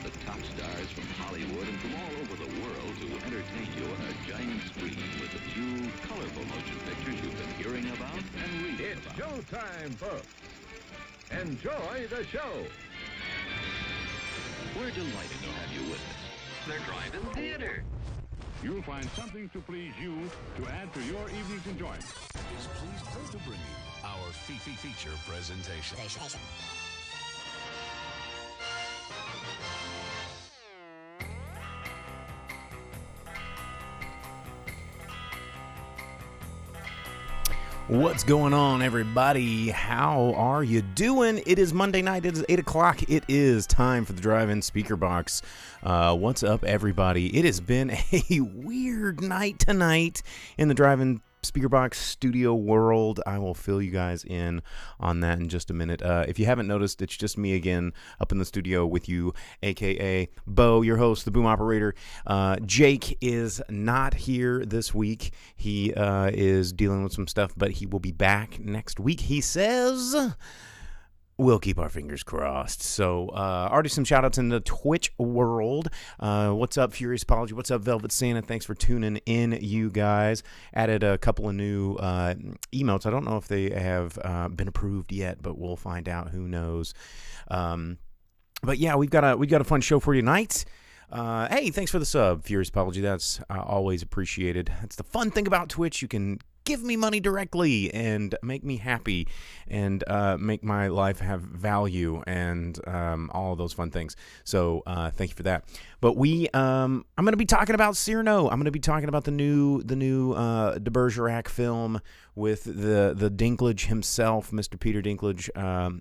the top stars from Hollywood and from all over the world to entertain you on a giant screen with the few colorful motion pictures you've been hearing about and reading It's about. showtime, folks. Enjoy the show. We're delighted to have you with us. They're driving theater. You'll find something to please you to add to your evening's enjoyment. Is pleased to bring you our feature presentation. What's going on, everybody? How are you doing? It is Monday night. It is 8 o'clock. It is time for the Drive-In Speaker Box. What's up, everybody? It has been a weird night tonight in the Drive-In Speaker Box studio world. I will fill you guys in on that in just a minute. If you haven't noticed, it's just me again up in the studio with you, aka Bo, your host, the boom operator. Jake is not here this week. He is dealing with some stuff, but he will be back next week, he says. We'll keep our fingers crossed. So, already some shout-outs in the Twitch world. What's up, Furious Apology? What's up, Velvet Santa? Thanks for tuning in, you guys. Added a couple of new emotes. I don't know if they have been approved yet, but we'll find out. Who knows? But yeah, we've got a fun show for you tonight. Hey, thanks for the sub, Furious Apology. That's always appreciated. That's the fun thing about Twitch. You can give me money directly and make me happy and make my life have value and all of those fun things. So thank you for that. But I'm going to be talking about Cyrano. I'm going to be talking about the new De Bergerac film with the Dinklage himself, Mr. Peter Dinklage,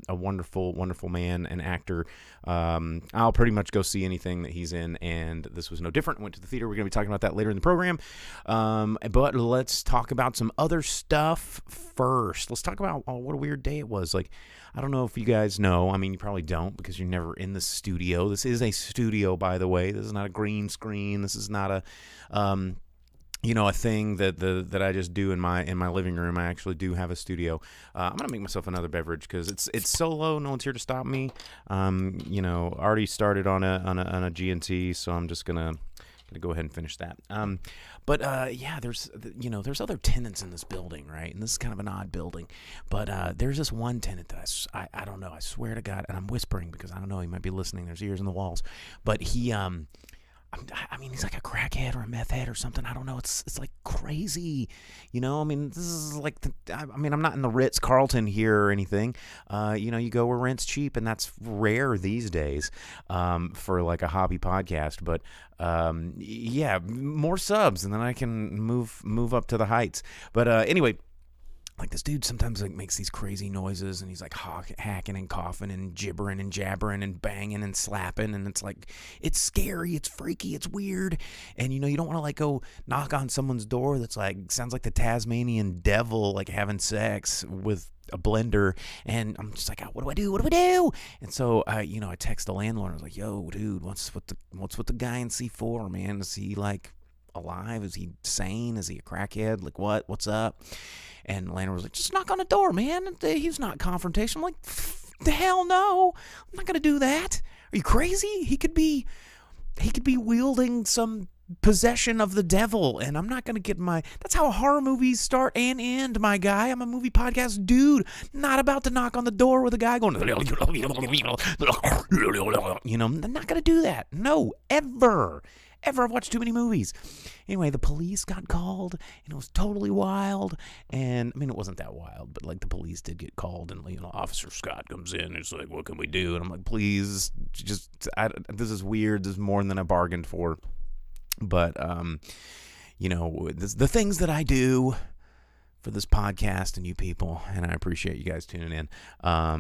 a wonderful, wonderful man and actor. I'll pretty much go see anything that he's in, and this was no different. Went to the theater. We're going to be talking about that later in the program. But let's talk about some other stuff first. Let's talk about what a weird day it was. Like, I don't know if you guys know. I mean, you probably don't because you're never in the studio. This is a studio, by the way. This is not a green screen. This is not a a thing that I just do in my living room. I actually do have a studio. I'm gonna make myself another beverage because it's solo. No one's here to stop me. Already started on a GNT, so I'm just gonna go ahead and finish that. There's other tenants in this building, right? And this is kind of an odd building, but there's this one tenant that I don't know. I swear to God, and I'm whispering because I don't know. He might be listening. There's ears in the walls, but he he's like a crackhead or a meth head or something. I don't know. It's like crazy, this is like, I'm not in the Ritz-Carlton here or anything. You go where rent's cheap, and that's rare these days for like a hobby podcast. But more subs, and then I can move up to the heights. But anyway. Like, this dude sometimes like makes these crazy noises, and he's like hacking and coughing and gibbering and jabbering and banging and slapping, and it's like, it's scary, it's freaky, it's weird, and you don't want to like go knock on someone's door that's like, sounds like the Tasmanian devil like having sex with a blender, and I'm just like, what do I do? And so I text the landlord. I was like, yo, dude, what's with the guy in C4, man? Is he like alive? Is he sane? Is he a crackhead? Like, what's up? And the landlord was like, just knock on the door, man. He's not confrontational. I'm like, the hell no. I'm not going to do that. Are you crazy? He could be wielding some possession of the devil, and I'm not going to get that's how horror movies start and end, my guy. I'm a movie podcast dude, not about to knock on the door with a guy going, I'm not going to do that. No, ever. I've watched too many movies. Anyway, the police got called, and it was totally wild. And it wasn't that wild, but like the police did get called, and Officer Scott comes in and it's like, what can we do? And I'm like, please, this is weird. This is more than I bargained for. But the things that I do for this podcast and you people, and I appreciate you guys tuning in.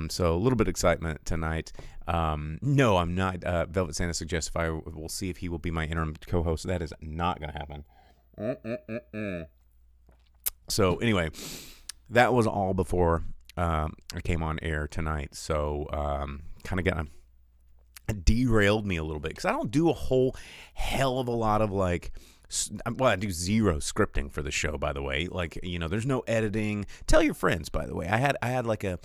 So a little bit of excitement tonight. No, I'm not. Velvet Santa suggests we'll see if he will be my interim co-host. That is not going to happen. So anyway, that was all before I came on air tonight. So kind of got derailed me a little bit because I don't do a whole hell of a lot of like Well, I do zero scripting for the show, by the way. Like, you know, there's no editing. Tell your friends, by the way. I had like a,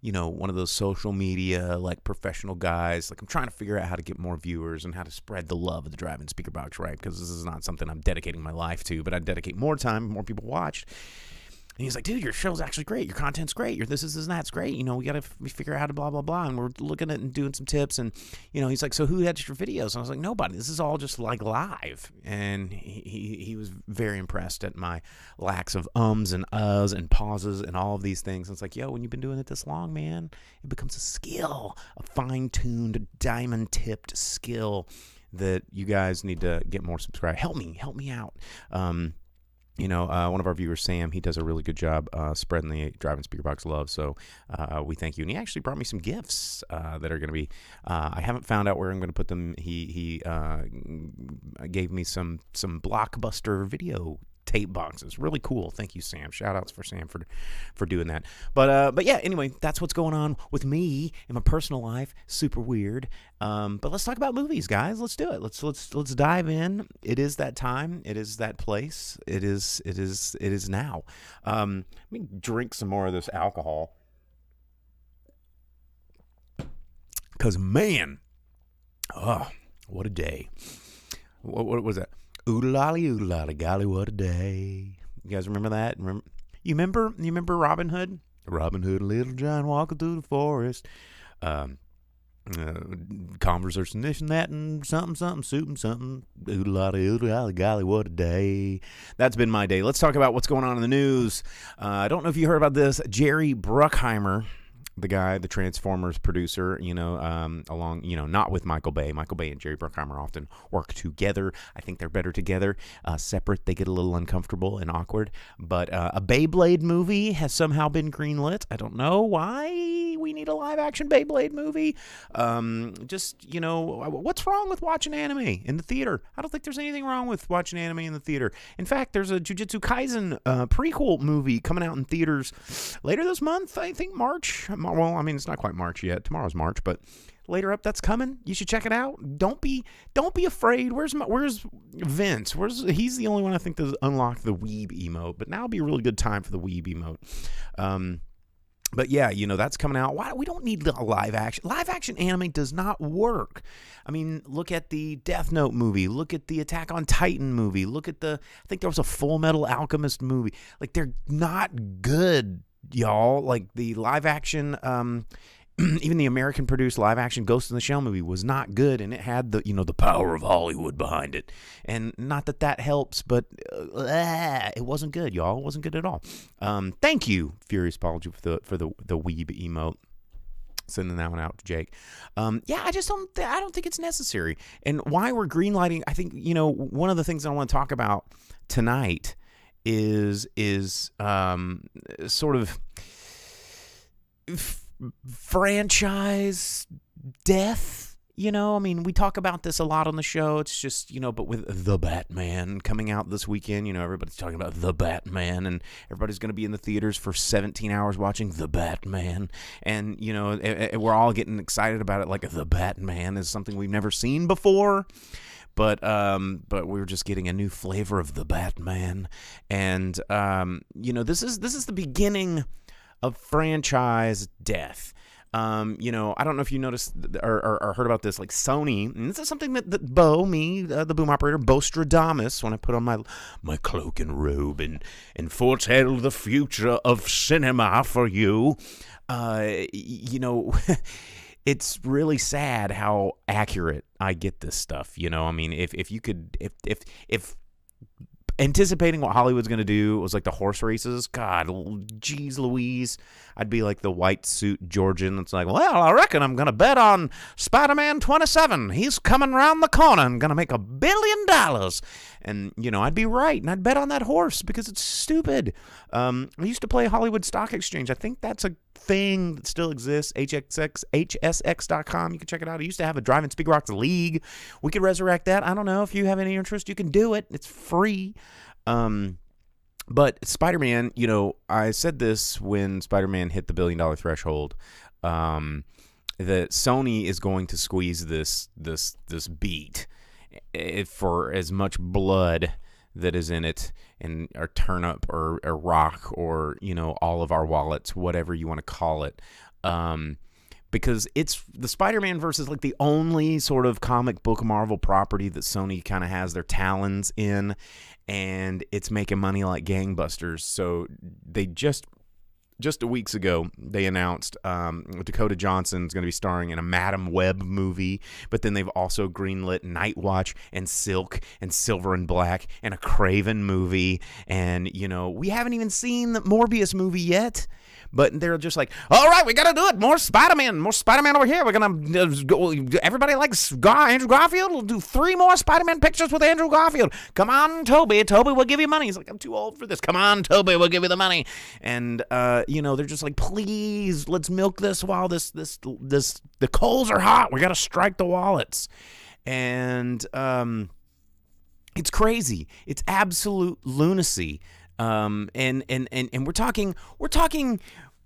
one of those social media, like, professional guys. Like, I'm trying to figure out how to get more viewers and how to spread the love of the drive-in speaker box, right? Because this is not something I'm dedicating my life to, but I dedicate more time, more people watched. And he's like, dude, your show's actually great. Your content's great. Your this and that's great. We got to figure out how to blah, blah, blah. And we're looking at and doing some tips. And, he's like, so who edits your videos? And I was like, nobody. This is all just like live. And he was very impressed at my lacks of ums and uhs and pauses and all of these things. And it's like, yo, when you've been doing it this long, man, it becomes a skill, a fine-tuned, diamond-tipped skill that you guys need to get more subscribers. Help me out. One of our viewers, Sam, he does a really good job spreading the drive-in speaker box love, so we thank you. And he actually brought me some gifts that are going to be, I haven't found out where I'm going to put them. He gave me some Blockbuster video tape boxes. Really cool. Thank you, Sam. Shout outs for Sam for doing that. But yeah, anyway, that's what's going on with me in my personal life. Super weird. But let's talk about movies, guys. Let's do it. Let's dive in. It is that time. It is that place. It is now. Let me drink some more of this alcohol. 'Cause man, oh, what a day. What was that? Oodle-lolly, golly, what a day. You guys remember that? You remember Robin Hood? Robin Hood and Little John walking through the forest. Conversation this and that and something, soup and something. Oodle-lolly, golly, what a day. That's been my day. Let's talk about what's going on in the news. I don't know if you heard about this. Jerry Bruckheimer, the guy, the Transformers producer, along, not with Michael Bay. Michael Bay and Jerry Bruckheimer often work together. I think they're better together. Separate, they get a little uncomfortable and awkward. But a Beyblade movie has somehow been greenlit. I don't know why we need a live-action Beyblade movie. What's wrong with watching anime in the theater? I don't think there's anything wrong with watching anime in the theater. In fact, there's a Jujutsu Kaisen prequel movie coming out in theaters later this month, I think March. Well, I mean, it's not quite March yet. Tomorrow's March, but later up, that's coming. You should check it out. Don't be afraid. Where's Vince? He's the only one I think that's unlocked the weeb emote, but now would be a really good time for the weeb emote. But yeah, that's coming out. Why we don't need a live action? Live action anime does not work. I mean, look at the Death Note movie. Look at the Attack on Titan movie. Look at I think there was a Full Metal Alchemist movie. Like, they're not good, y'all. Like, the live action, even the American produced live action Ghost in the Shell movie was not good, and it had the power of Hollywood behind it. And not that helps, but it wasn't good, y'all. It wasn't good at all. Thank you, Furious Apology, for the weeb emote. Sending that one out to Jake. I don't think it's necessary. And why we're greenlighting, I think, one of the things I want to talk about tonight is sort of franchise death. I mean, we talk about this a lot on the show. It's just, but with The Batman coming out this weekend, everybody's talking about The Batman, and everybody's going to be in the theaters for 17 hours watching The Batman. And, we're all getting excited about it, like The Batman is something we've never seen before. But we're just getting a new flavor of The Batman. And, this is the beginning of franchise death. I don't know if you noticed or heard about this, like Sony, and this is something that Bo, the boom operator, Bo Stradamus, when I put on my cloak and robe and foretell the future of cinema for you, it's really sad how accurate I get this stuff. I mean, if anticipating what Hollywood's going to do was like the horse races, God, geez Louise, I'd be like the white suit Georgian that's like, well, I reckon I'm going to bet on Spider-Man 27. He's coming around the corner and going to make $1 billion. And, I'd be right, and I'd bet on that horse because it's stupid. I used to play Hollywood Stock Exchange. I think that's a thing that still exists, HSX.com. You can check it out. I used to have a Drive-In Speaker Box League. We could resurrect that. I don't know. If you have any interest, you can do it. It's free. But Spider-Man, I said this when Spider-Man hit the $1 billion threshold, that Sony is going to squeeze this beat for as much blood that is in it, and or turnip or rock or all of our wallets, whatever you want to call it. Because it's the Spider-Man verse is like the only sort of comic book Marvel property that Sony kind of has their talons in, and it's making money like gangbusters. So they just weeks ago, they announced Dakota Johnson's going to be starring in a Madam Web movie, but then they've also greenlit Night Watch and Silk and Silver and Black and a Craven movie. And, we haven't even seen the Morbius movie yet, but they're just like, all right, we got to do it. More Spider-Man over here. We're going to go. Everybody likes Andrew Garfield. We'll do 3 more Spider-Man pictures with Andrew Garfield. Come on, Toby. Toby will give you money. He's like, I'm too old for this. Come on, Toby, we'll give you the money. And, they're just like, please, let's milk this while the coals are hot. We got to strike the wallets. And it's crazy. It's absolute lunacy. And we're talking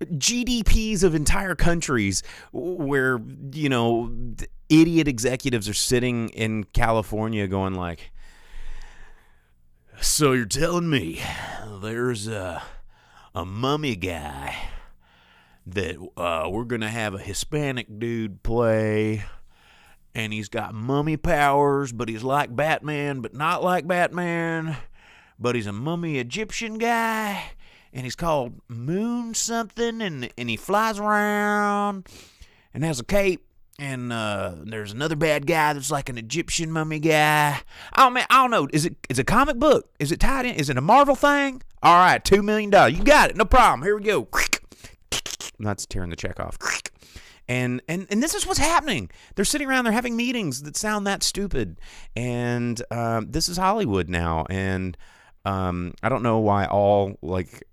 GDPs of entire countries where, idiot executives are sitting in California going like, so you're telling me there's a mummy guy that we're going to have a Hispanic dude play, and he's got mummy powers, but he's like Batman, but not like Batman, but he's a mummy Egyptian guy, and he's called Moon something, and he flies around and has a cape, and there's another bad guy that's like an Egyptian mummy guy. Oh man, I don't know. Is it a comic book? Is it tied in? Is it a Marvel thing? All right, $2 million. You got it. No problem. Here we go. That's tearing the check off. And this is what's happening. They're sitting around. They're having meetings that sound that stupid. And this is Hollywood now. And I don't know why all like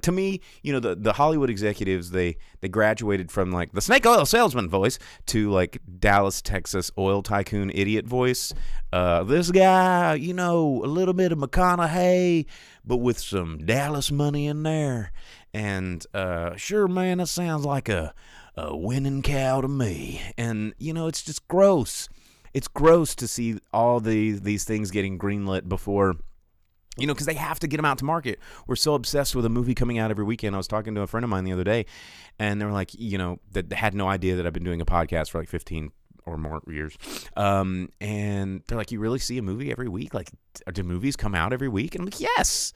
to me, the Hollywood executives, they graduated from like the snake oil salesman voice to like Dallas, Texas oil tycoon idiot voice. This guy, a little bit of McConaughey, but with some Dallas money in there. And sure, man, that sounds like a winning cow to me. And it's just gross. It's gross to see all these things getting greenlit before. Because they have to get them out to market. We're so obsessed with a movie coming out every weekend. I was talking to a friend of mine the other day, and they were like, that had no idea that I've been doing a podcast for like 15 or more years. And they're like, you really see a movie every week? Like, do movies come out every week? And I'm like, yes,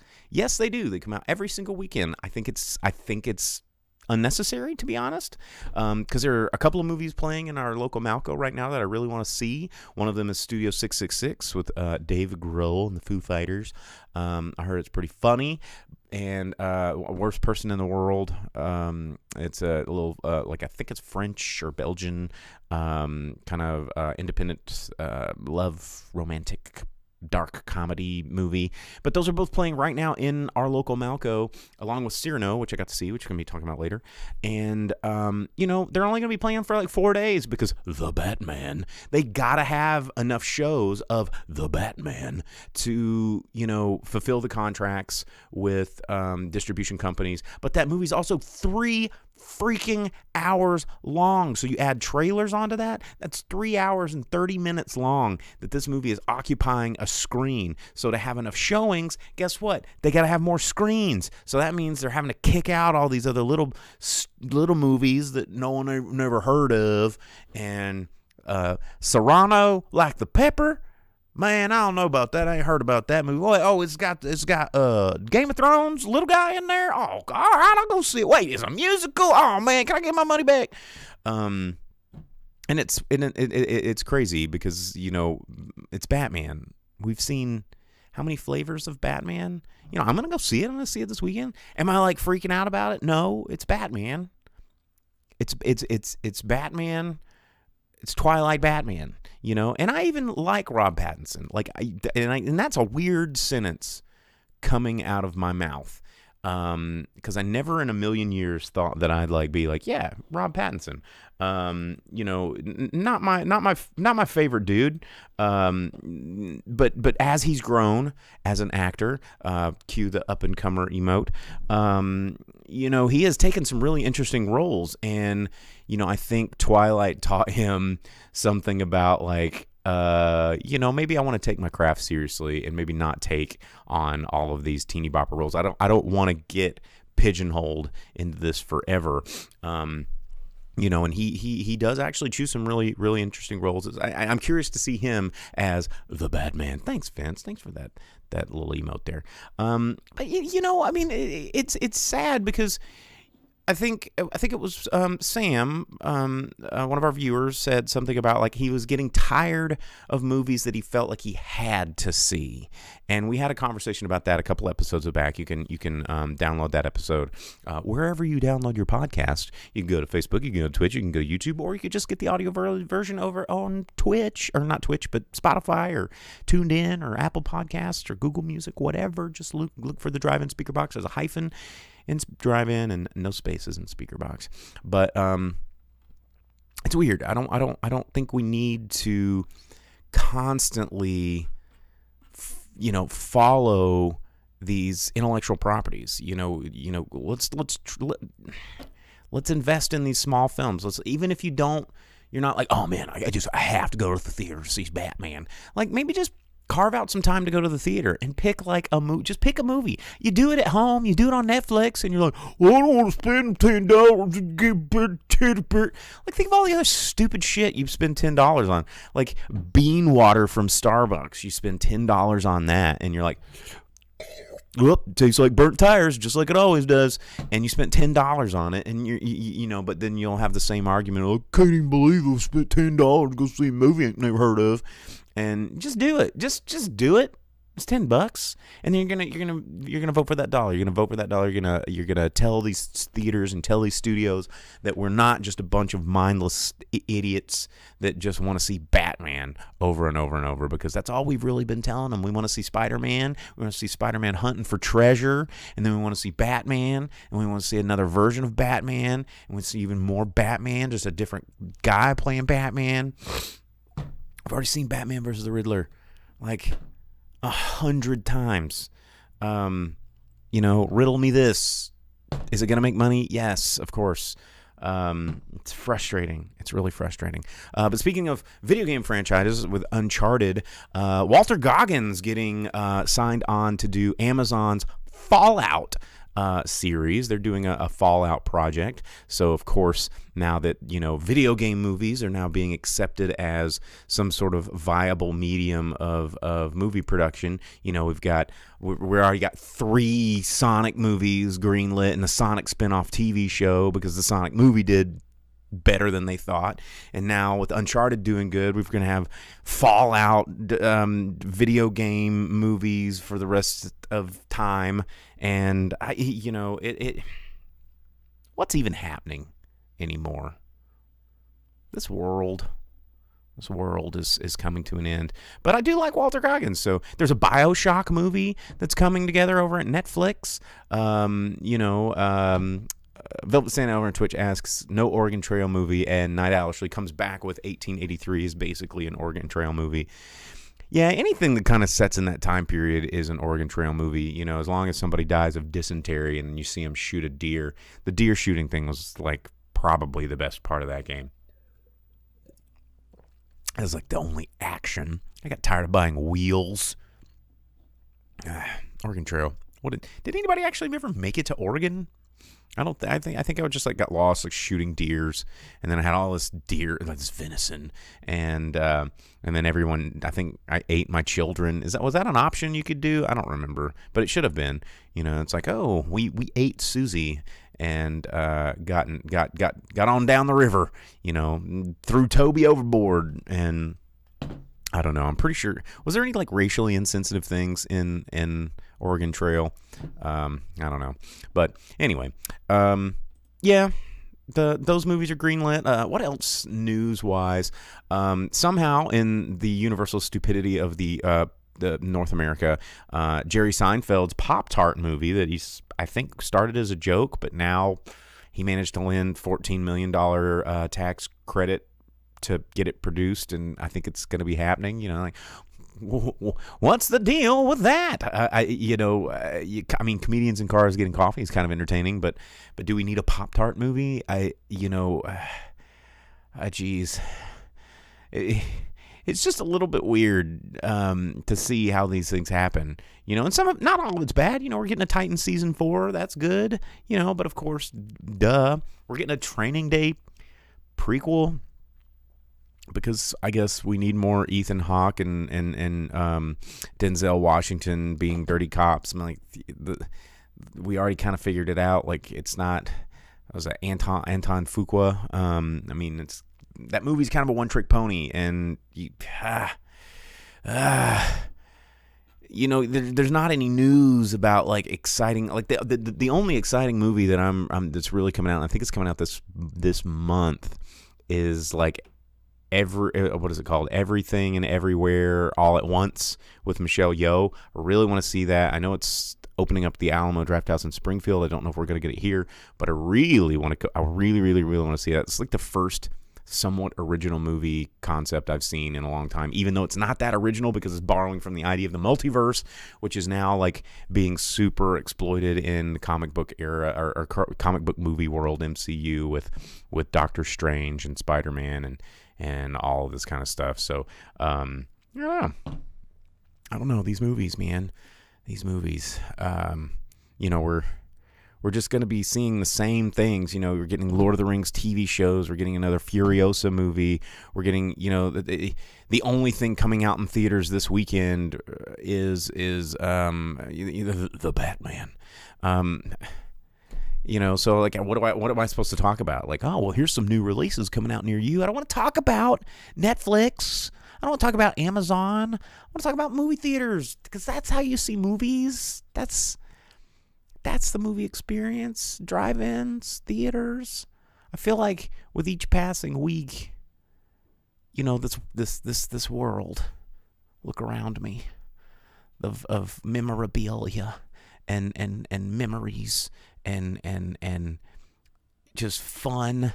they do. They come out every single weekend. I think it's unnecessary, to be honest, because there are a couple of movies playing in our local Malco right now that I really want to see. One of them is Studio 666 with Dave Grohl and the Foo Fighters. I heard it's pretty funny. And Worst Person in the World. It's a little I think it's French or Belgian kind of independent love romantic dark comedy movie. But those are both playing right now in our local Malco, along with Cyrano, which I got to see, which we're going to be talking about later. And, they're only going to be playing for like 4 days because the Batman. They got to have enough shows of the Batman to, fulfill the contracts with distribution companies. But that movie's also 3 freaking hours long. So you add trailers onto that, that's 3 hours and 30 minutes long that this movie is occupying a screen. So to have enough showings, guess what? They got to have more screens. So that means they're having to kick out all these other little movies that no one never heard of. And Cyrano, like the pepper. Man, I don't know about that. I ain't heard about that movie. Oh, it's got Game of Thrones little guy in there. Oh, all right, I'll go see it. Wait, it's a musical. Oh man, can I get my money back? And it's crazy because it's Batman. We've seen how many flavors of Batman. I'm gonna go see it. I'm gonna see it this weekend. Am I like freaking out about it? No, it's Batman. It's Batman. It's Twilight Batman, and I even like Rob Pattinson. And that's a weird sentence coming out of my mouth, because I never in a million years thought that I'd be like, yeah, Rob Pattinson. Not my favorite dude. But as he's grown as an actor, cue the up and comer emote. He has taken some really interesting roles, and I think Twilight taught him something about maybe I want to take my craft seriously and maybe not take on all of these teeny bopper roles. I don't want to get pigeonholed into this forever. And he does actually choose some really, really interesting roles. I'm curious to see him as the Batman. Thanks, Vince. Thanks for that little emote there. But I mean, it's sad because I think it was Sam, one of our viewers, said something about like he was getting tired of movies that he felt like he had to see, and we had a conversation about that a couple episodes back. You can download that episode wherever you download your podcast. You can go to Facebook, you can go to Twitch, you can go to YouTube, or you could just get the audio version over on Twitch, or not Twitch, but Spotify or Tuned In or Apple Podcasts or Google Music, whatever. Just look for the Drive-In Speaker Box as a hyphen in Drive-In and no spaces in Speaker Box. But it's weird. I don't think we need to constantly follow these intellectual properties. Let's invest in these small films. Even if you're not like, oh man, I have to go to the theater to see Batman. Like, maybe just carve out some time to go to the theater and pick like a movie. Just pick a movie. You do it at home. You do it on Netflix, and you're like, well, I don't want to spend $10 to get like, think of all the other stupid shit you spend $10 on, like bean water from Starbucks. You spend $10 on that, and you're like, whoop, tastes like burnt tires, just like it always does. And you spent $10 on it, and but then you'll have the same argument. I can't even believe I spent $10 to go see a movie I've never heard of. And just do it. Just do it. It's $10, and then you're gonna vote for that dollar. You're gonna vote for that dollar. You're gonna tell these theaters and tell these studios that we're not just a bunch of mindless idiots that just want to see Batman over and over and over, because that's all we've really been telling them. We want to see Spider-Man. We want to see Spider-Man hunting for treasure, and then we want to see Batman, and we want to see another version of Batman, and we want to see even more Batman, just a different guy playing Batman. I've already seen Batman versus the Riddler like 100 times. Riddle me this. Is it going to make money? Yes, of course. It's frustrating. It's really frustrating. But speaking of video game franchises with Uncharted, Walter Goggins getting signed on to do Amazon's Fallout series. They're doing a Fallout project. So, of course, now that, video game movies are now being accepted as some sort of viable medium of movie production, we already got 3 Sonic movies greenlit and a Sonic spinoff TV show because the Sonic movie did better than they thought. And now with Uncharted doing good, we're going to have Fallout video game movies for the rest of time. And what's even happening anymore? This world is coming to an end. But I do like Walter Goggins. So there's a BioShock movie that's coming together over at Netflix. Velvet Santa over on Twitch asks, no Oregon Trail movie, and Night Owl actually comes back with 1883 is basically an Oregon Trail movie. Yeah, anything that kind of sets in that time period is an Oregon Trail movie, as long as somebody dies of dysentery and you see them shoot a deer. The deer shooting thing was like probably the best part of that game. It was like the only action. I got tired of buying wheels. Oregon Trail. Did anybody actually ever make it to Oregon? I think I just like got lost like shooting deers, and then I had all this deer, like this venison, and then everyone, I think I ate my children. Was that an option you could do? I don't remember, but it should have been. It's like, oh, we ate Susie and got on down the river, threw Toby overboard, and I don't know. I'm pretty sure. Was there any like racially insensitive things in Oregon Trail? I don't know. But anyway, those movies are greenlit. What else news-wise? Somehow in the universal stupidity of the North America, Jerry Seinfeld's Pop-Tart movie that I think started as a joke, but now he managed to land $14 million tax credit to get it produced, and I think it's going to be happening. What's the deal with that? I mean, comedians in cars getting coffee is kind of entertaining, but do we need a Pop-Tart movie? Geez, it's just a little bit weird to see how these things happen. And not all of it's bad. We're getting a Titan season 4. That's good. But of course, we're getting a Training Day prequel, because I guess we need more Ethan Hawke and Denzel Washington being dirty cops. I'm like, we already kind of figured it out. Like, it's not. Was that Anton Fuqua? I mean, that movie's kind of a one-trick pony, and there's not any news about like exciting. Like the only exciting movie that that's really coming out, and I think it's coming out this month, is like what is it called? Everything and Everywhere All at Once with Michelle Yeoh. I really want to see that. I know it's opening up the Alamo Drafthouse in Springfield. I don't know if we're going to get it here, but I really want to. I really, really, really want to see that. It's like the first somewhat original movie concept I've seen in a long time, even though it's not that original because it's borrowing from the idea of the multiverse, which is now like being super exploited in the comic book era or comic book movie world, MCU, with Doctor Strange and Spider-Man and all of this kind of stuff. So, yeah, I don't know, these movies, man. These movies, we're just going to be seeing the same things. We're getting Lord of the Rings TV shows. We're getting another Furiosa movie. We're getting, the only thing coming out in theaters this weekend is the Batman. So like, what am I supposed to talk about? Like, oh, well, here's some new releases coming out near you. I don't want to talk about Netflix. I don't want to talk about Amazon. I want to talk about movie theaters, because that's how you see movies. That's the movie experience. Drive-ins, theaters. I feel like with each passing week, this world, look around me, of memorabilia and memories and just fun,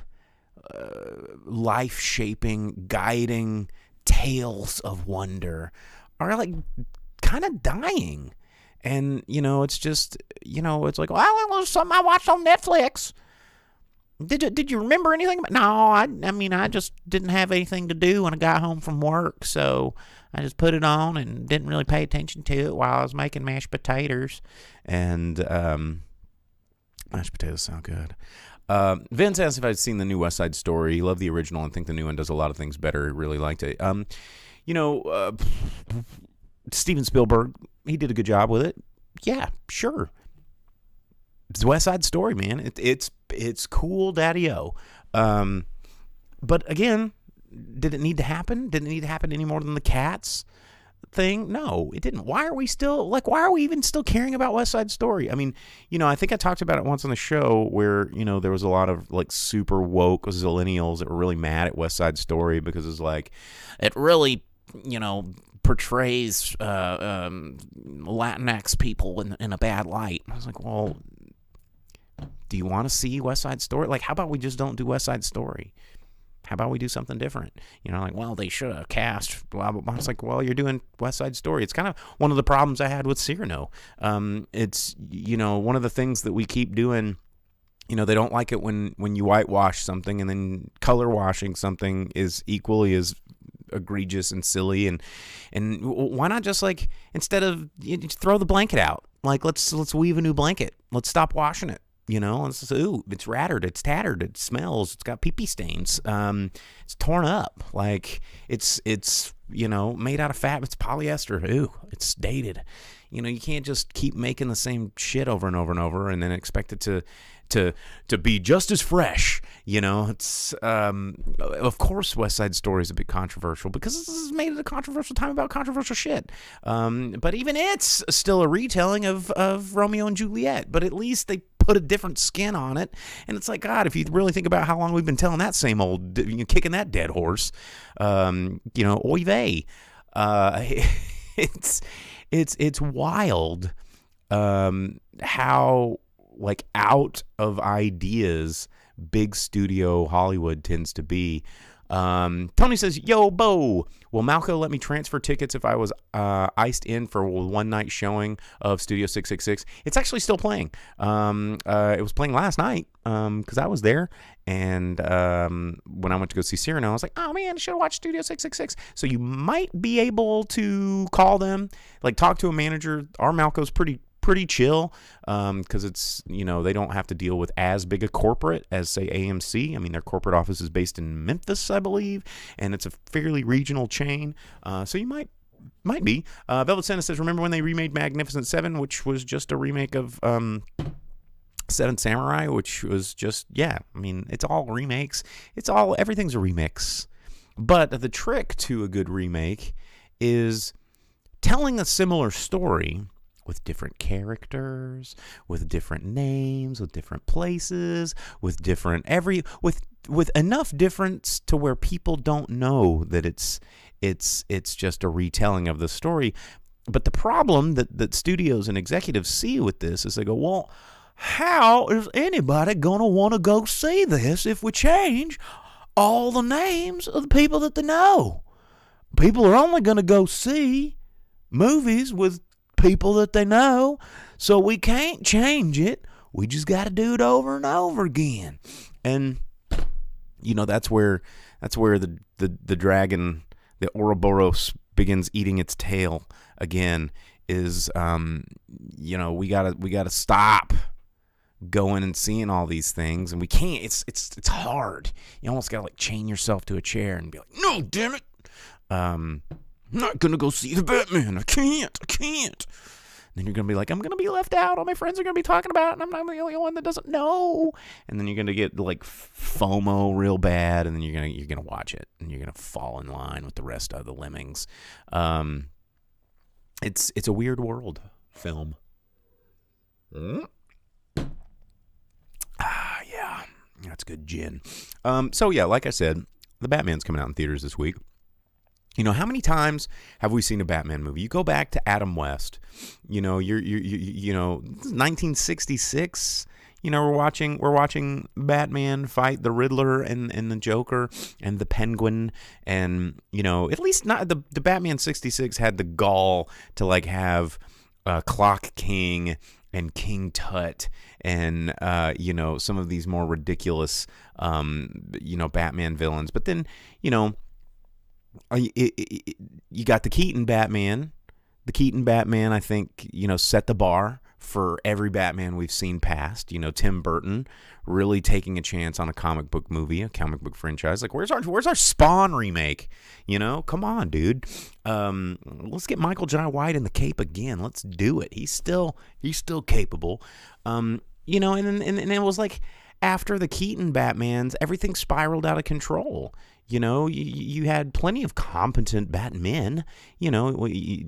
life-shaping, guiding tales of wonder are like kind of dying. And, it's just, it's like, well, it was something I watched on Netflix. Did you remember anything? No, I just didn't have anything to do when I got home from work. So I just put it on and didn't really pay attention to it while I was making mashed potatoes. And mashed potatoes sound good. Vince asked if I'd seen the new West Side Story. He loved the original and think the new one does a lot of things better. He really liked it. Steven Spielberg, he did a good job with it. Yeah, sure. It's West Side Story, man. It's cool, daddy-o. But again, did it need to happen? Didn't it need to happen any more than the Cats thing? No, it didn't. Why are we even still caring about West Side Story? I mean, I think I talked about it once on the show where, there was a lot of like super woke zillennials that were really mad at West Side Story because it's like, it really, portrays Latinx people in a bad light. I was like, well, do you want to see West Side Story? Like, how about we just don't do West Side Story? How about we do something different? Like, well, they should have cast blah, blah, blah. It's like, well, you're doing West Side Story. It's kind of one of the problems I had with Cyrano. It's, one of the things that we keep doing. They don't like it when you whitewash something, and then color washing something is equally as egregious and silly. And why not just, like, instead of throw the blanket out, like, let's weave a new blanket. Let's stop washing it. It's it's rattered, it's tattered, it smells, it's got pee-pee stains, it's torn up, like it's made out of fat, it's polyester, it's dated. You can't just keep making the same shit over and over and over and then expect it to be just as fresh. It's of course West Side Story is a bit controversial because this is made at a controversial time about controversial shit. But even it's still a retelling of Romeo and Juliet. But at least they put a different skin on it. And it's like, God, if you really think about how long we've been telling that same old, kicking that dead horse, oy vey. It's wild how like out of ideas big studio Hollywood tends to be. Tony says, yo, Bo, will Malco let me transfer tickets if I was iced in for a one-night showing of Studio 666? It's actually still playing. It was playing last night because I was there. And when I went to go see Cyrano, I was like, oh, man, I should have watched Studio 666. So you might be able to call them, like talk to a manager. Our Malco's pretty pretty chill because it's, they don't have to deal with as big a corporate as, say, AMC. I mean, their corporate office is based in Memphis, I believe, and it's a fairly regional chain. So you might be. Velvet Santa says, remember when they remade Magnificent Seven, which was just a remake of Seven Samurai, which was just, it's all remakes. Everything's a remix. But the trick to a good remake is telling a similar story with different characters, with different names, with different places, with different with enough difference to where people don't know that it's just a retelling of the story. But the problem that studios and executives see with this is they go, well, how is anybody going to want to go see this if we change all the names of the people that they know? People are only going to go see movies with people that they know, so we can't change it. We just got to do it over and over again. And that's where the dragon, the Ouroboros, begins eating its tail again. Is we gotta stop going and seeing all these things, and we can't. It's hard. You almost gotta chain yourself to a chair and be like, no, damn it, I'm not gonna go see the Batman. I can't. Then you're gonna be like, I'm gonna be left out. All my friends are gonna be talking about it, and I'm not the only one that doesn't know. And then you're gonna get FOMO real bad, and then you're gonna watch it, and you're gonna fall in line with the rest of the lemmings. It's a weird world film. Yeah, that's good gin. So yeah, like I said, the Batman's coming out in theaters this week. How many times have we seen a Batman movie? You go back to Adam West. You're 1966. We're watching Batman fight the Riddler and the Joker and the Penguin, and at least not the Batman 66 had the gall to have Clock King and King Tut and some of these more ridiculous Batman villains. But then you got the Keaton Batman. The Keaton Batman, I think, set the bar for every Batman we've seen past. Tim Burton really taking a chance on a comic book movie, a comic book franchise. Where's our Spawn remake? Come on, dude. Let's get Michael Jai White in the cape again. Let's do it. He's still capable. And it was after the Keaton Batmans, everything spiraled out of control. You had plenty of competent Batmen. George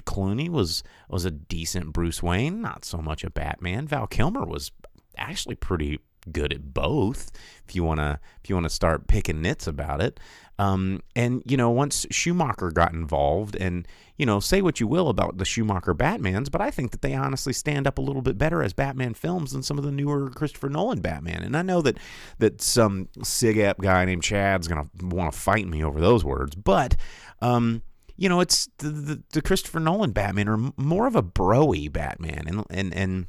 Clooney was a decent Bruce Wayne, not so much a Batman. Val Kilmer was actually pretty good at both, if you wanna start picking nits about it. And once Schumacher got involved, and say what you will about the Schumacher Batmans, but I think that they honestly stand up a little bit better as Batman films than some of the newer Christopher Nolan Batman. And I know that some SIG-app guy named Chad's gonna want to fight me over those words, but it's the Christopher Nolan Batman are more of a bro-y Batman, and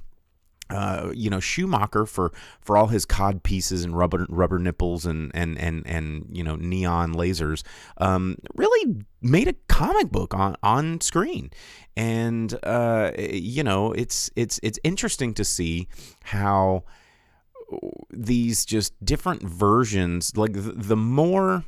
Schumacher for all his cod pieces and rubber nipples and neon lasers really made a comic book on screen. And it's interesting to see how these just different versions, the more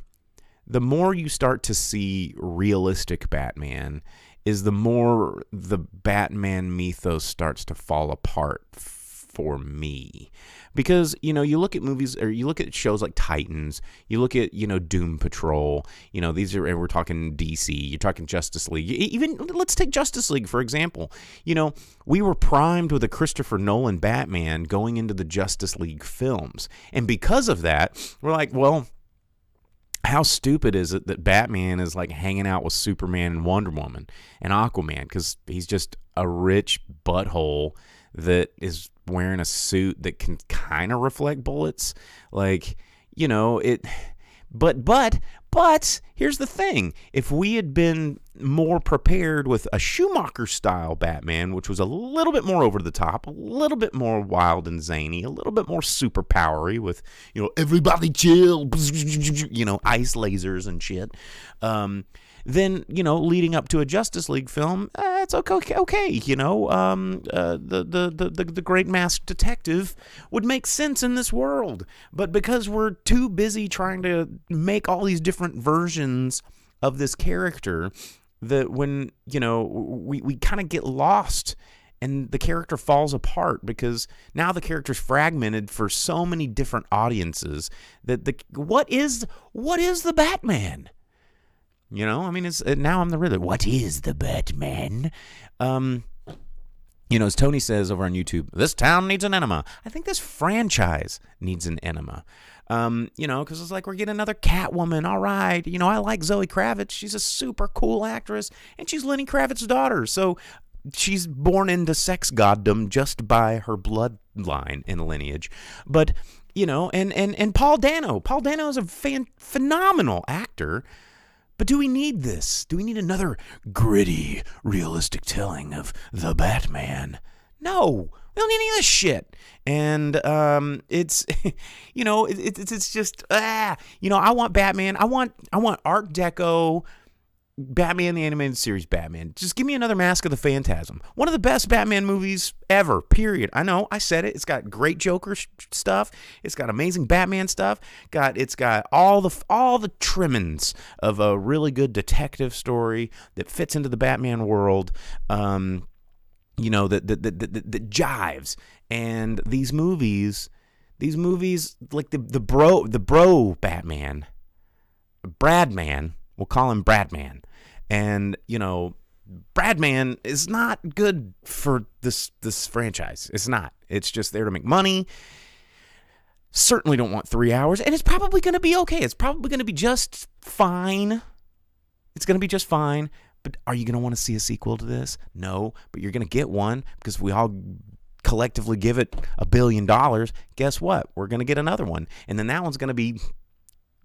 you start to see realistic Batman, is the more the Batman mythos starts to fall apart for me. Because, you look at movies, or you look at shows like Titans, you look at, Doom Patrol, these are, and we're talking DC, you're talking Justice League. Even, let's take Justice League, for example. We were primed with a Christopher Nolan Batman going into the Justice League films. And because of that, we're like, well, how stupid is it that Batman is hanging out with Superman and Wonder Woman and Aquaman, because he's just a rich butthole that is wearing a suit that can kind of reflect bullets. But here's the thing. If we had been more prepared with a Schumacher-style Batman, which was a little bit more over the top, a little bit more wild and zany, a little bit more superpowery with, everybody chill, ice lasers and shit, then, leading up to a Justice League film, it's okay. The great masked detective would make sense in this world. But because we're too busy trying to make all these different versions of this character, that when, we kind of get lost and the character falls apart, because now the character's fragmented for so many different audiences that what is the Batman? It's now I'm the Riddler. What is the Batman? As Tony says over on YouTube, this town needs an enema. I think this franchise needs an enema. Because it's like we're getting another Catwoman. All right. I like Zoe Kravitz. She's a super cool actress, and she's Lenny Kravitz's daughter. So she's born into sex goddom just by her bloodline and lineage. But, and Paul Dano. Paul Dano is a phenomenal actor. But do we need this? Do we need another gritty, realistic telling of the Batman? No, we don't need any of this shit. And it's, it's just, I want Batman. I want Art Deco Batman the Animated Series Batman. Just give me another Mask of the Phantasm. One of the best Batman movies ever, period. I know, I said it. It's got great Joker stuff. It's got amazing Batman stuff. It's got all the trimmings of a really good detective story that fits into the Batman world. That jives. And these movies like the bro Batman, Bradman. We'll call him Bradman. And, Bradman is not good for this franchise. It's not. It's just there to make money. Certainly don't want 3 hours. And it's probably going to be okay. It's probably going to be just fine. It's going to be just fine. But are you going to want to see a sequel to this? No. But you're going to get one because we all collectively give it $1 billion. Guess what? We're going to get another one. And then that one's going to be...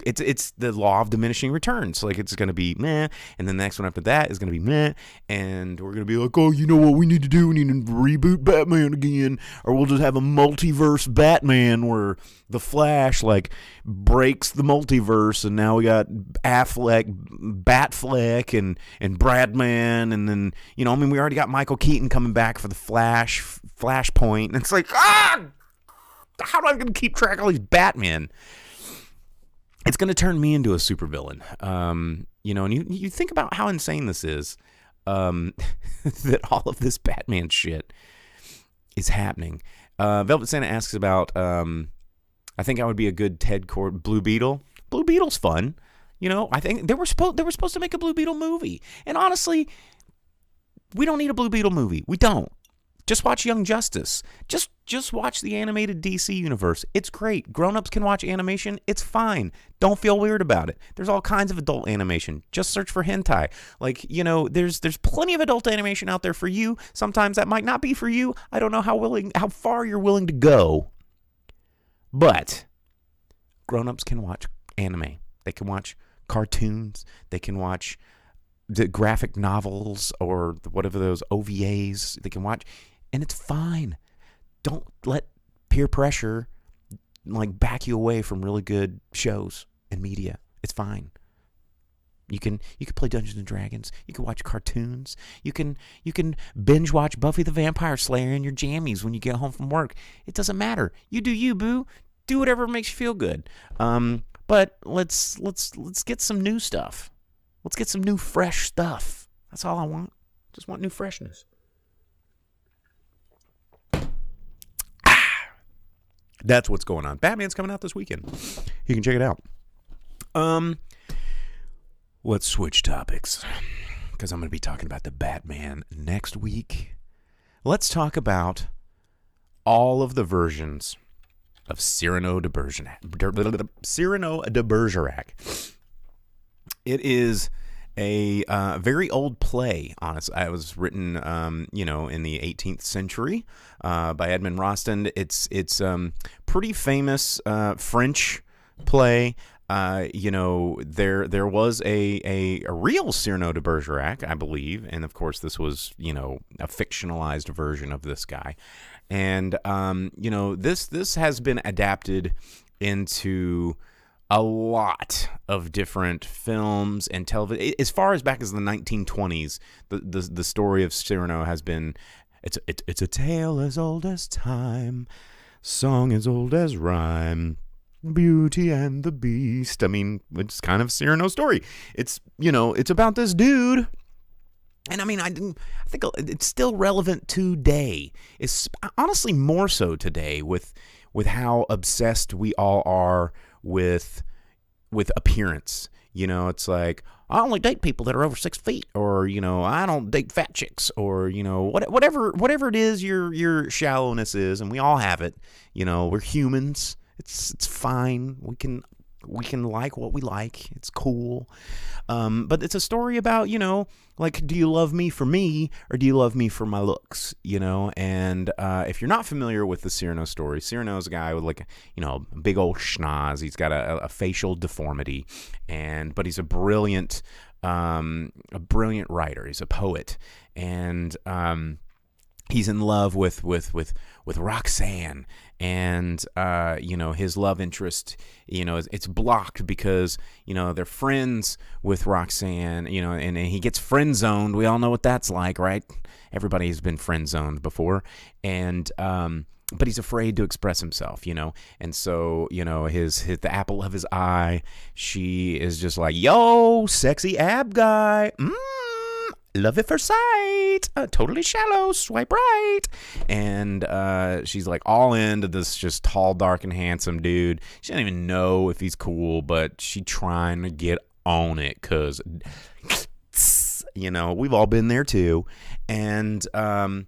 It's the law of diminishing returns. Like, it's going to be meh, and then the next one after that is going to be meh, and we're going to be like, oh, you know what we need to do? We need to reboot Batman again, or we'll just have a multiverse Batman where the Flash, breaks the multiverse, and now we got Batfleck, and Bradman, and then, we already got Michael Keaton coming back for the Flashpoint, and it's like, how am I going to keep track of all these Batmen? It's going to turn me into a supervillain. And you think about how insane this is, that all of this Batman shit is happening. Velvet Santa asks about, I think I would be a good Ted Kord Blue Beetle. Blue Beetle's fun. I think they were supposed to make a Blue Beetle movie. And honestly, we don't need a Blue Beetle movie. We don't. Just watch Young Justice. Just watch the animated DC universe. It's great. Grown-ups can watch animation. It's fine. Don't feel weird about it. There's all kinds of adult animation. Just search for hentai. There's plenty of adult animation out there for you. Sometimes that might not be for you. I don't know how far you're willing to go. But grown-ups can watch anime. They can watch cartoons. They can watch the graphic novels or whatever those OVAs they can watch. And it's fine. Don't let peer pressure back you away from really good shows and media. It's fine. You can play Dungeons and Dragons. You can watch cartoons. You can binge watch Buffy the Vampire Slayer in your jammies when you get home from work. It doesn't matter. You do you, boo. Do whatever makes you feel good. But let's get some new stuff. Let's get some new fresh stuff. That's all I want. Just want new freshness. That's what's going on. Batman's coming out this weekend. You can check it out. Let's switch topics, because I'm going to be talking about the Batman next week. Let's talk about all of the versions of Cyrano de Bergerac. It is a very old play, honestly. It was written, in the 18th century by Edmond Rostand. It's pretty famous French play. There was a real Cyrano de Bergerac, I believe, and of course this was, a fictionalized version of this guy. And this has been adapted into a lot of different films and television. As far as back as the 1920s, the story of Cyrano has been, it's a tale as old as time, song as old as rhyme, Beauty and the Beast. I mean, it's kind of Cyrano's story. It's, it's about this dude. And I mean, I think it's still relevant today. It's honestly more so today with how obsessed we all are with appearance. It's like, I only date people that are over 6 feet, or I don't date fat chicks, or whatever it is your shallowness is, and we all have it. We're humans. It's fine. We can like what we like. It's cool. But it's a story about, like, do you love me for me, or do you love me for my looks? And if you're not familiar with the Cyrano story, Cyrano's a guy with, like, a big old schnoz. He's got a facial deformity, but he's a brilliant writer. He's a poet, and he's in love with Roxanne, and his love interest, it's blocked because they're friends with Roxanne, and he gets friend zoned. We all know what that's like, right? Everybody's been friend zoned before, and but he's afraid to express himself, and so his the apple of his eye, she is just like, yo, sexy ab guy, love at first sight, totally shallow, swipe right. And she's like all into this just tall, dark, and handsome dude. She doesn't even know if he's cool, but she trying to get on it because, we've all been there too. And the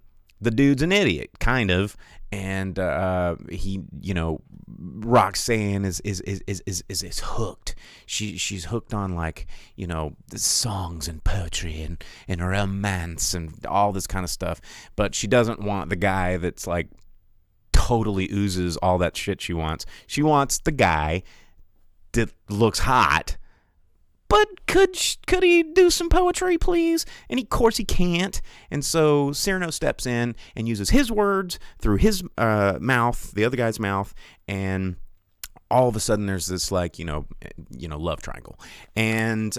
dude's an idiot, kind of. And he, Roxanne is hooked. She's hooked on, like, the songs and poetry and romance and all this kind of stuff. But she doesn't want the guy that's, like, totally oozes all that shit she wants. She wants the guy that looks hot. But could he do some poetry, please? And of course he can't. And so Cyrano steps in and uses his words through his mouth, the other guy's mouth, and all of a sudden there's this, like, love triangle. And,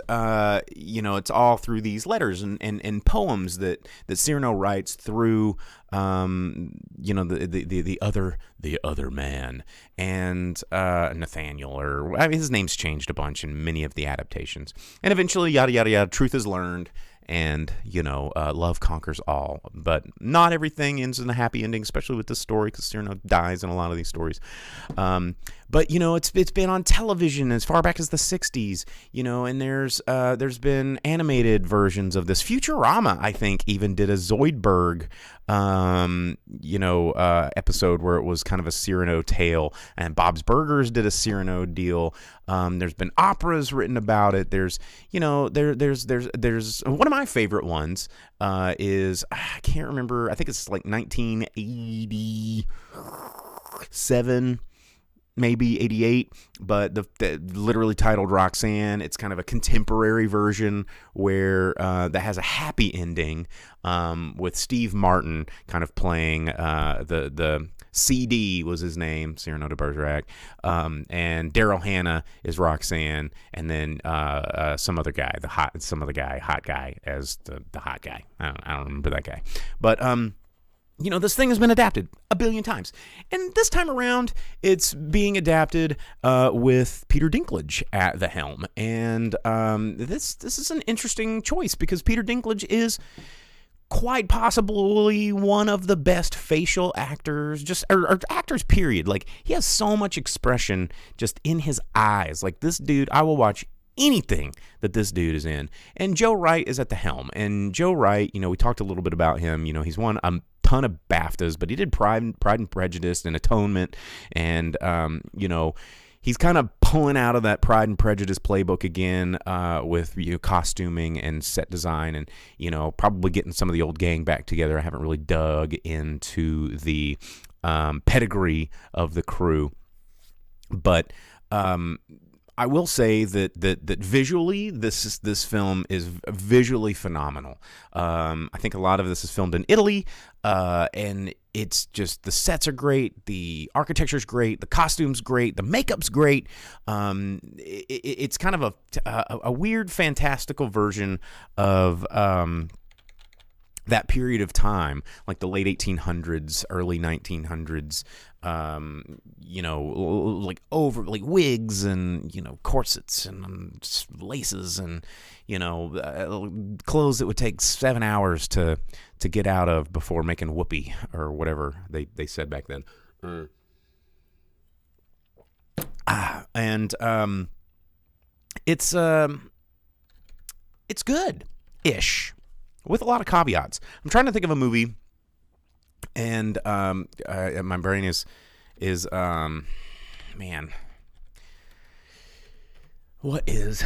it's all through these letters and poems that Cyrano writes through, the other man, and Nathaniel, or his name's changed a bunch in many of the adaptations. And eventually, yada, yada, yada, truth is learned. And, love conquers all. But not everything ends in a happy ending, especially with this story, because Cyrano dies in a lot of these stories. But, it's been on television as far back as the 60s, and there's been animated versions of this. Futurama, I think, even did a Zoidberg, episode where it was kind of a Cyrano tale, and Bob's Burgers did a Cyrano deal. There's been operas written about it. There's one of my favorite ones is, I can't remember, I think it's like 1987, maybe 88, but the literally titled Roxanne. It's kind of a contemporary version where that has a happy ending, with Steve Martin kind of playing the CD was his name, Cyrano De Bergerac, and Daryl Hannah is Roxanne, and then some other guy, hot guy as the hot guy. I don't remember that guy, but this thing has been adapted a billion times. And this time around, it's being adapted with Peter Dinklage at the helm. And this is an interesting choice because Peter Dinklage is quite possibly one of the best facial actors, or actors, period. Like, he has so much expression just in his eyes. Like, this dude, I will watch anything that this dude is in. And Joe Wright is at the helm. And Joe Wright, we talked a little bit about him. He's won a ton of BAFTAs, but he did Pride and Prejudice and Atonement. And, he's kind of pulling out of that Pride and Prejudice playbook again with costuming and set design, and probably getting some of the old gang back together. I haven't really dug into the pedigree of the crew, but I will say that visually, this film is visually phenomenal. I think a lot of this is filmed in Italy, and it's just the sets are great, the architecture's great, the costumes great, the makeup's great. It's kind of a weird, fantastical version of that period of time, like the late 1800s, early 1900s. Like wigs and, corsets and laces and, clothes that would take 7 hours to get out of before making whoopee or whatever they said back then. It's good-ish with a lot of caveats. I'm trying to think of a movie, and my brain is man, what is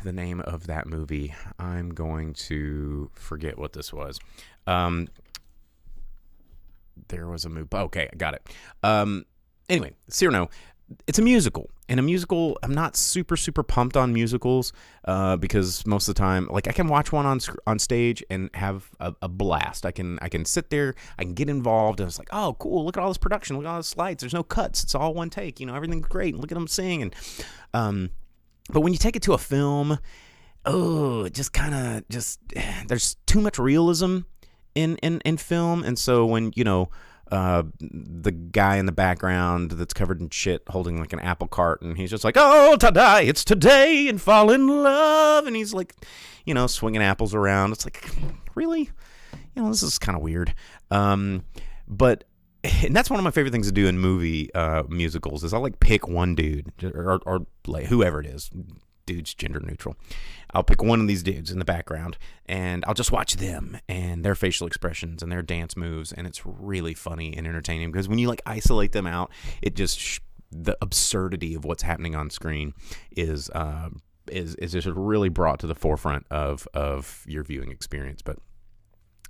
the name of that movie? I'm going to forget what this was. There was a movie. Okay, I got it. Anyway, Cyrano. It's a musical. And a musical, I'm not super pumped on musicals because most of the time, like, I can watch one on stage and have a blast. I can sit there, I can get involved, and it's like, oh, cool, look at all this production, look at all the slides, there's no cuts, it's all one take, everything's great, look at them sing. And but when you take it to a film, it just kind of there's too much realism in film, and so when, the guy in the background that's covered in shit holding like an apple cart, and he's just like, oh, today, it's today, and fall in love, and he's like, swinging apples around. It's like, really? This is kind of weird. But and that's one of my favorite things to do in movie musicals is I'll like pick one dude or like whoever it is. Dude's gender neutral. I'll pick one of these dudes in the background, and I'll just watch them and their facial expressions and their dance moves, and it's really funny and entertaining because when you like isolate them out, it just the absurdity of what's happening on screen is just really brought to the forefront of your viewing experience. But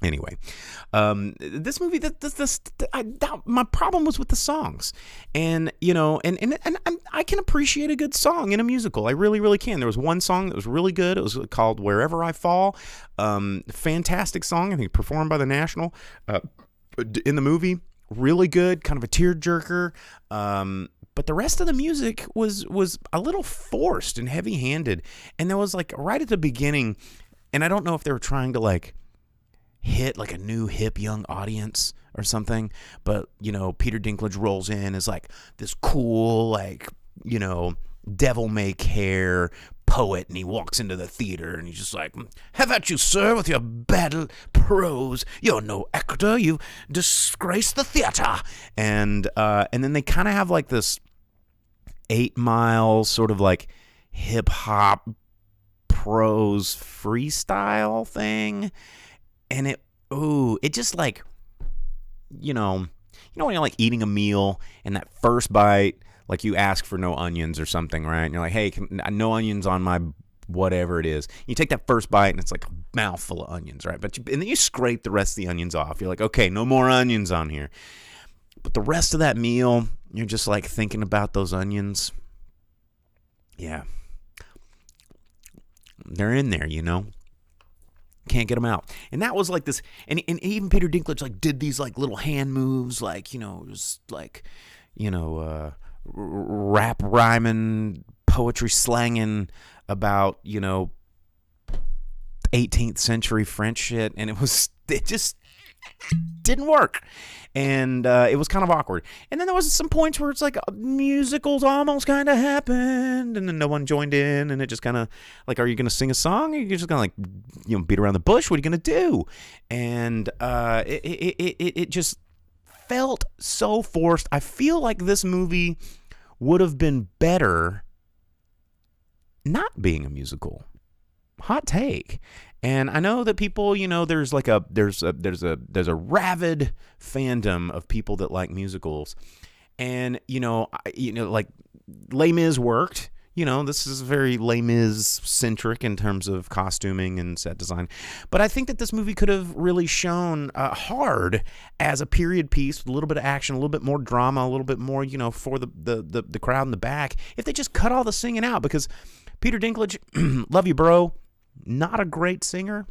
anyway, this movie, my problem was with the songs, and I can appreciate a good song in a musical. I really, really can. There was one song that was really good. It was called "Wherever I Fall." Fantastic song. I think performed by the National in the movie. Really good, kind of a tearjerker. But the rest of the music was a little forced and heavy-handed. And there was like right at the beginning, and I don't know if they were trying to like hit like a new hip young audience or something, but Peter Dinklage rolls in as like this cool like devil may care poet, and he walks into the theater and he's just like, have at you, sir, with your battle prose, you're no actor, you've disgraced the theater. And then they kind of have like this 8 Mile sort of like hip hop prose freestyle thing. And it just like, when you're like eating a meal and that first bite, like you ask for no onions or something, right? And you're like, hey, no onions on my whatever it is. You take that first bite and it's like a mouthful of onions, right? And then you scrape the rest of the onions off. You're like, okay, no more onions on here. But the rest of that meal, you're just like thinking about those onions. Yeah. They're in there, Can't get them out. And that was like this, and even Peter Dinklage like did these like little hand moves, like, just like, rap rhyming, poetry slanging about, 18th century French shit. And it just didn't work. And it was kind of awkward. And then there was some points where it's like musicals almost kind of happened, and then no one joined in, and it just kind of like, are you going to sing a song, or are you just going to like, beat around the bush? What are you going to do? And it just felt so forced. I feel like this movie would have been better not being a musical. Hot take. And I know that people, there's like there's a rabid fandom of people that like musicals, and like Les Mis worked, this is very Les Mis centric in terms of costuming and set design. But I think that this movie could have really shown hard as a period piece with a little bit of action, a little bit more drama, a little bit more, for the crowd in the back, if they just cut all the singing out. Because Peter Dinklage, love you, bro, not a great singer.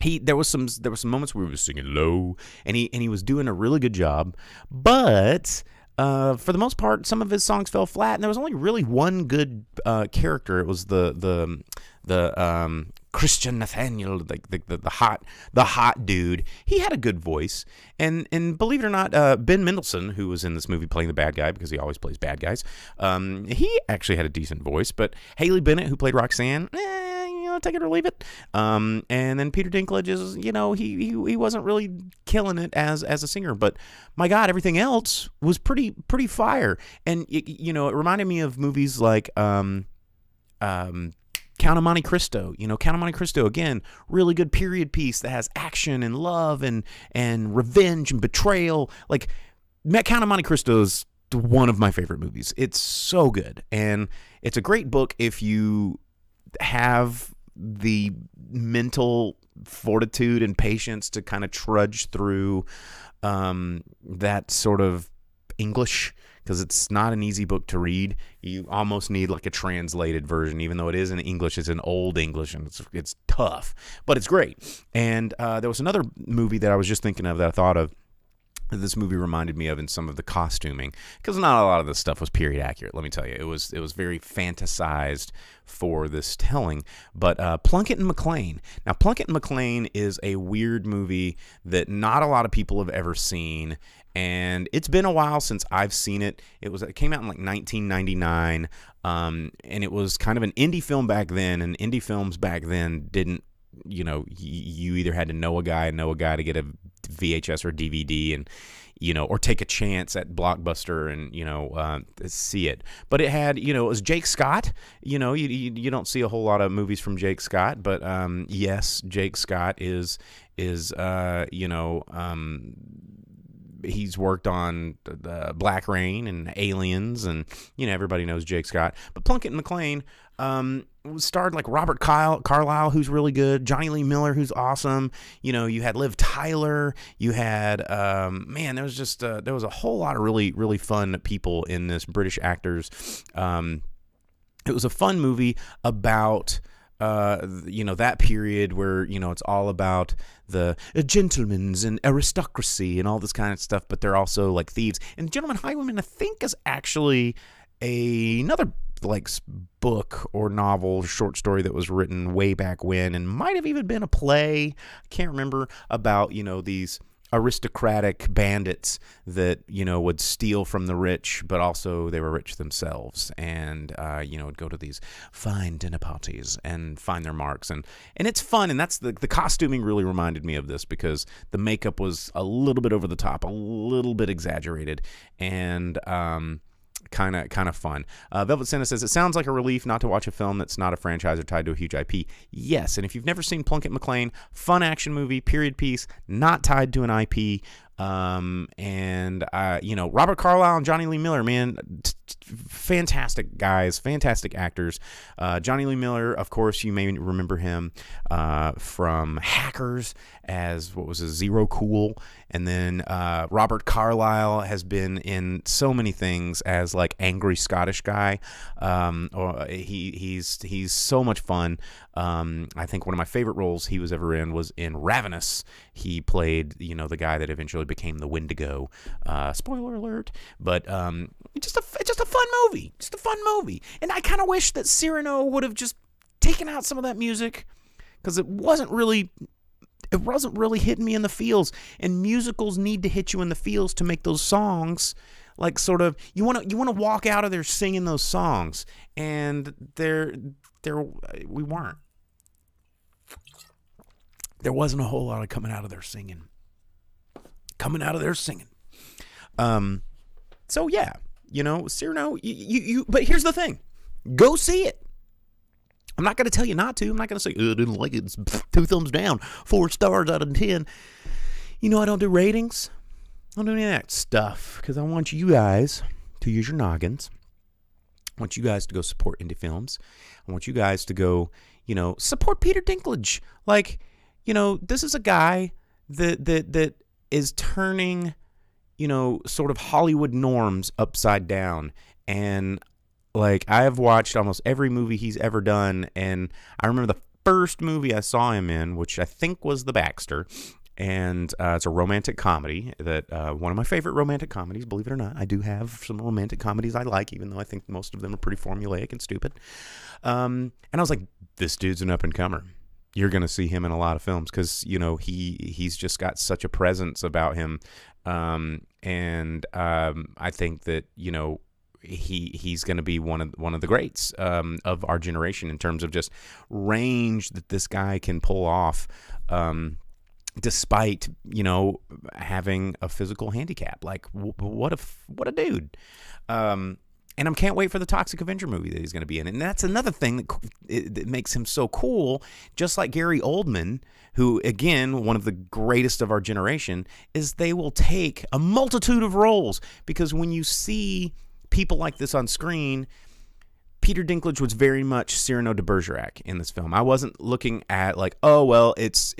There was some moments where he was singing low, and he was doing a really good job, but for the most part, some of his songs fell flat, and there was only really one good character. It was the Christian Nathaniel, the hot dude. He had a good voice, and believe it or not, Ben Mendelsohn, who was in this movie playing the bad guy because he always plays bad guys, he actually had a decent voice. But Haley Bennett, who played Roxanne, take it or leave it. And then Peter Dinklage is, he wasn't really killing it as a singer, but my God, everything else was pretty fire. And it reminded me of movies like Count of Monte Cristo. Count of Monte Cristo, again, really good period piece that has action and love and revenge and betrayal. Like, Count of Monte Cristo is one of my favorite movies. It's so good, and it's a great book if you have the mental fortitude and patience to kind of trudge through that sort of English, because it's not an easy book to read. You almost need like a translated version, even though it is in English. It's an old English, and it's tough, but it's great. And there was another movie that I was just thinking of that I thought of, this movie reminded me of in some of the costuming, because not a lot of this stuff was period accurate. Let me tell you, it was very fantasized for this telling. But Plunkett and Mclean. Now, Plunkett and Mclean is a weird movie that not a lot of people have ever seen, and it's been a while since I've seen it. It came out in like 1999, and it was kind of an indie film back then. And indie films back then didn't, you either had to know a guy to get a VHS or DVD, and or take a chance at Blockbuster and see it. But it had, it was Jake Scott. You don't see a whole lot of movies from Jake Scott, but yes, Jake Scott is he's worked on the Black Rain and Aliens, and everybody knows Jake Scott. But Plunkett and Mclean starred like Robert Carlyle, who's really good, Johnny Lee Miller, who's awesome. You had Liv Tyler. You had there was a whole lot of really, really fun people in this, British actors. It was a fun movie about that period where, it's all about the gentlemen's and aristocracy and all this kind of stuff, but they're also like thieves. And Gentlemen Highwaymen, I think, is actually another book or novel, short story that was written way back when, and might have even been a play. I can't remember, about, these aristocratic bandits that, would steal from the rich, but also they were rich themselves, and, would go to these fine dinner parties and find their marks. And it's fun, and that's the costuming really reminded me of this, because the makeup was a little bit over the top, a little bit exaggerated, and, kind of fun. Velvet Santa says, it sounds like a relief not to watch a film that's not a franchise or tied to a huge IP. Yes, and if you've never seen Plunkett and Mclean, fun action movie, period piece, not tied to an IP. Robert Carlyle and Johnny Lee Miller, man, fantastic guys, fantastic actors. Johnny Lee Miller, of course, you may remember him from Hackers as, Zero Cool. And then Robert Carlyle has been in so many things as like angry Scottish guy. He's so much fun. I think one of my favorite roles he was ever in was in Ravenous. He played, the guy that eventually became the Wendigo. Spoiler alert. But it's just a fun movie. Just a fun movie. And I kind of wish that Cyrano would have just taken out some of that music, because it wasn't really hitting me in the feels. And musicals need to hit you in the feels to make those songs like sort of, you want to walk out of there singing those songs, and we weren't. There wasn't a whole lot of coming out of there singing. So yeah, Cyrano, you but here's the thing. Go see it. I'm not going to tell you not to. I'm not going to say, I didn't like it. It's 2 thumbs down, 4 stars out of 10. I don't do ratings. I don't do any of that stuff, because I want you guys to use your noggins I want you guys to go support indie films. I want you guys to go, support Peter Dinklage. Like, this is a guy that is turning, sort of Hollywood norms upside down. And like, I have watched almost every movie he's ever done. And I remember the first movie I saw him in, which I think was The Baxter. And it's a romantic comedy that one of my favorite romantic comedies, believe it or not. I do have some romantic comedies I like, even though I think most of them are pretty formulaic and stupid. And I was like, this dude's an up-and-comer. You're going to see him in a lot of films because, he's just got such a presence about him. And I think that, he's going to be one of the greats of our generation in terms of just range that this guy can pull off. Despite, having a physical handicap. Like, what a dude. And I can't wait for the Toxic Avenger movie that he's going to be in. And that's another thing that makes him so cool, just like Gary Oldman, who, again, one of the greatest of our generation, is they will take a multitude of roles. Because when you see people like this on screen, Peter Dinklage was very much Cyrano de Bergerac in this film. I wasn't looking at like, oh, well, it's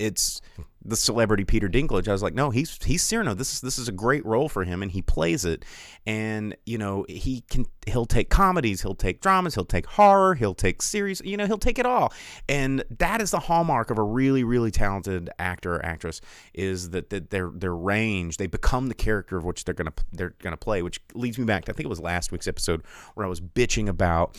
the celebrity Peter Dinklage. I was like, no, he's Cyrano. This is a great role for him, and he plays it. And he'll take comedies, he'll take dramas, he'll take horror, he'll take series. He'll take it all. And that is the hallmark of a really, really talented actor or actress, is that their range. They become the character of which they're gonna play. Which leads me back to, I think it was last week's episode where I was bitching about